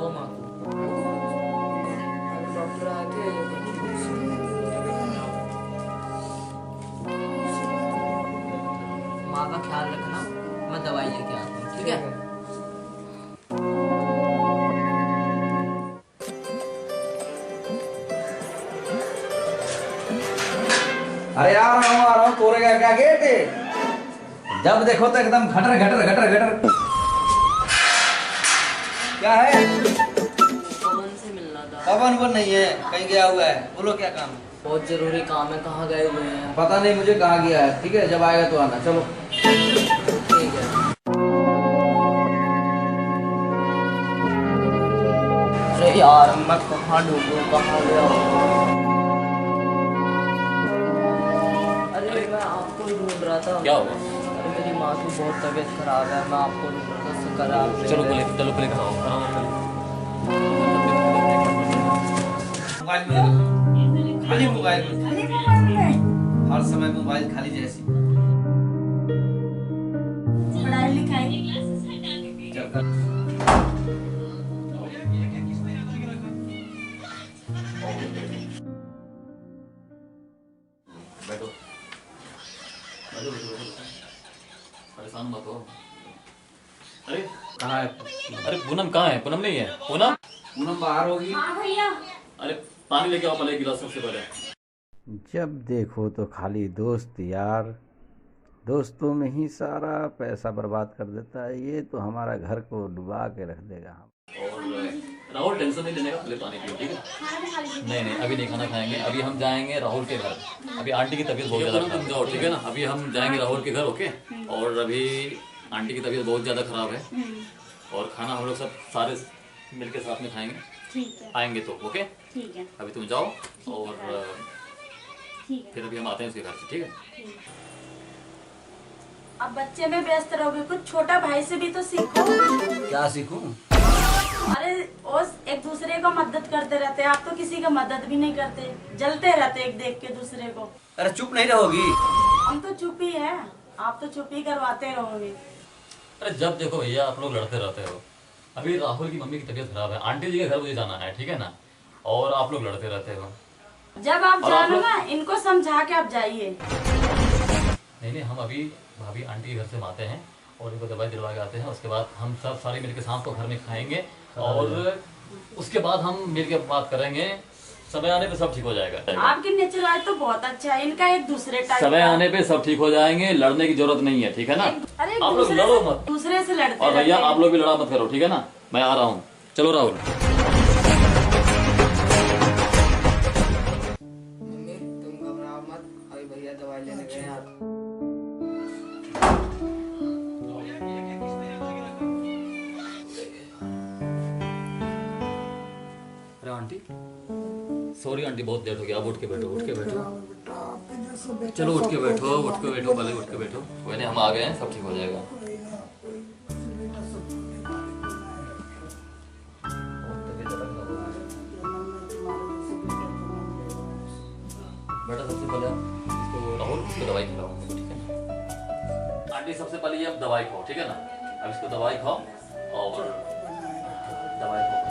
बुलाओ माँ को। डॉक्टर आए थे। माँ का ख्याल रखना, मैं दवाई लेके आता हूँ, ठीक है? अरे आ रहा हूँ तोरे का क्या गेट है? जब देखो तो एकदम घटर घटर घटर घटर। क्या है? पवन से मिलना था। पवन वो नहीं है, कहीं गया हुआ है। बोलो क्या काम है? बहुत जरूरी काम है, कहाँ गए हुए हैं? पता नहीं मुझे कहाँ गया है। ठीक है, जब आएगा तो आना। चलो ठीक है। अरे यार मैं कहाँ ढूंढूं, कहाँ गया हूँ? अरे मैं आपको ही ढूंढ रहा था। क्या हुआ? अरे मेरी माँ की बहुत तबीयत खराब है, मैं आपको ढूंढ रहा था। शुक्र है आप चलो पुलिस खाओ। मोबाइल में खाली, मोबाइल में हर समय मोबाइल खाली जैसी। पढ़ाई लिखाई बैठो। परेशान मत हो। अरे कहाँ है? अरे पूनम कहाँ है? पूनम नहीं है? पूनम पूनम बाहर होगी। हाँ भैया। अरे पानी लेके आओ पहले, गिलास सबसे पहले। जब देखो तो खाली दोस्त यार, दोस्तों में ही सारा पैसा बर्बाद कर देता है। ये तो हमारा घर को डुबा के रख देगा। और राहुल टेंशन नहीं लेने का, पहले पानी पियो, ठीक है? नहीं अभी नहीं खाना खाएंगे। अभी हम जाएंगे राहुल के घर। अभी आंटी की तबीयत बहुत ज़्यादा खराब है, ठीक है ना? अभी हम जाएंगे राहुल के घर, ओके? और अभी आंटी की तबीयत बहुत ज़्यादा खराब है और खाना हम लोग सब सारे मिलके साथ में खाएंगे। ठीक है। आएंगे तो, ओके? ठीक है। अभी तुम जाओ और ठीक है। फिर अभी हम आते हैं उसके घर से, ठीक है? अब बच्चे में व्यस्त रहोगे, कुछ छोटा भाई से भी तो सीखो। क्या सीखूं? अरे उस एक दूसरे को मदद करते रहते हैं, आप तो किसी का मदद भी नहीं करते, जलते रहते एक देख के दूसरे को। अरे चुप नहीं रहोगी? हम तो चुप ही है, आप तो चुप ही करवाते रहोगे। अरे जब देखो भैया आप लोग लड़ते रहते हो। अभी राहुल की मम्मी की तबीयत खराब है, आंटी जी के घर मुझे जाना है, ठीक है ना? और आप लोग लड़ते रहते हो। जब आप और जानो आप ना, इनको समझा के आप जाइए। नहीं हम अभी भाभी आंटी के घर से आते हैं और इनको दवाई दिलवा के आते हैं। उसके बाद हम सब सारे मिलकर शाम को घर में खाएंगे और उसके बाद हम मिलकर बात करेंगे। समय आने पे सब ठीक हो जाएगा। आपकी नेचर वाइज तो बहुत अच्छा है, इनका एक दूसरे टाइप। समय आने पे सब ठीक हो जाएंगे, लड़ने की जरूरत नहीं है, ठीक है ना? अरे आप लोग लड़ो मत, दूसरे से लड़ते और भैया रहते हैं। आप लोग भी लड़ा मत करो, ठीक है ना? मैं आ रहा हूँ, चलो राहुल। मम्मी तुम घबराओ मत, अभी भैया दवाई लेने गए हैं। अरे आंटी, सॉरी आंटी, बहुत लेट हो गया। अब उठ के बैठो, उठ के बैठो। चलो उठ के बैठो, उठ के बैठो, पहले उठ के बैठो। वैसे हम आ गए हैं, सब ठीक हो जाएगा। बेटा सबसे पहले इसको राहुल इसको दवाई खिलाओ, ठीक है ना? आंटी सबसे पहले ये अब दवाई खाओ, ठीक है ना? अब इसको दवाई खाओ और दवाई खाओ।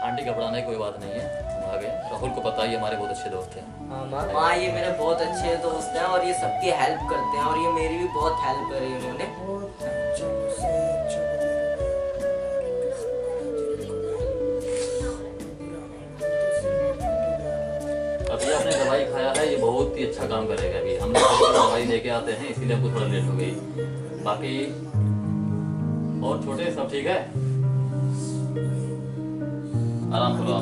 आंटी घबराने की कोई बात नहीं है, हम आ गए। राहुल को पता ही हमारे बहुत अच्छे दोस्त हैं। हाँ माँ ये मेरे बहुत अच्छे दोस्त हैं और ये सबकी हेल्प करते हैं और ये मेरी भी बहुत हेल्प करी इन्होंने। अभी आपने दवाई खाया है, ये बहुत ही अच्छा काम करेगा। अभी हम लोग दवाई लेके आते हैं, इसीलिए हमको थोड़ा लेट हो गई। बाकी और छोटे सब ठीक है? आराम करो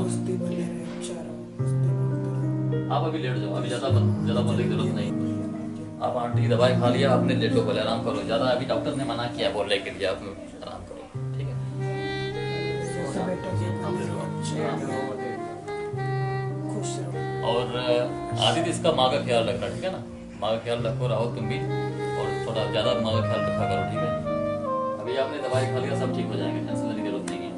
आप अभी लेट जाओ, अभी ज्यादा बोलने की जरूरत नहीं। आप आंटी की दवाई खा लिया आपने, लेटो पहले, आराम करो। ज्यादा अभी डॉक्टर ने मना किया बोलने के लिए, आप आराम करो, ठीक है? और आदित्य इसका माँ का ख्याल रखना, ठीक है ना? माँ का ख्याल रखो राहुल तुम भी, और थोड़ा ज्यादा माँ का ख्याल रखा करो, ठीक है? अभी आपने दवाई खा लिया, सब ठीक हो जाएंगे, टेंशन लेने की जरूरत नहीं है।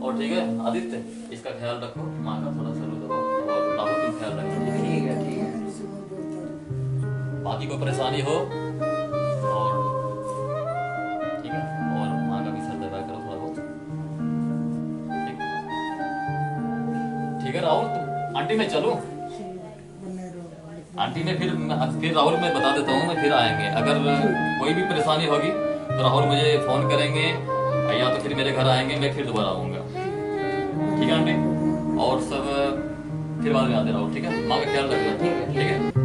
और ठीक है आदित्य, इसका ख्याल रखो, माँ का थोड़ा जरूर दो, और राहुल तुम ख्याल रखो। ठीक है ठीक है। माँ की कोई परेशानी हो और ठीक है, और माँ का भी सर दबाया करो थोड़ा बहुत, ठीक है राहुल। तुम आंटी मैं चलूं? आंटी ने फिर राहुल मैं बता देता हूँ, मैं फिर आएंगे। अगर कोई भी परेशानी होगी तो राहुल मुझे फोन करेंगे या तो फिर मेरे घर आएंगे, मैं फिर दोबारा आऊंगा। ठीक है आंटी, और सब फिर बाद में आते राहुल, ठीक है? माँ का ख्याल रखना, ठीक है?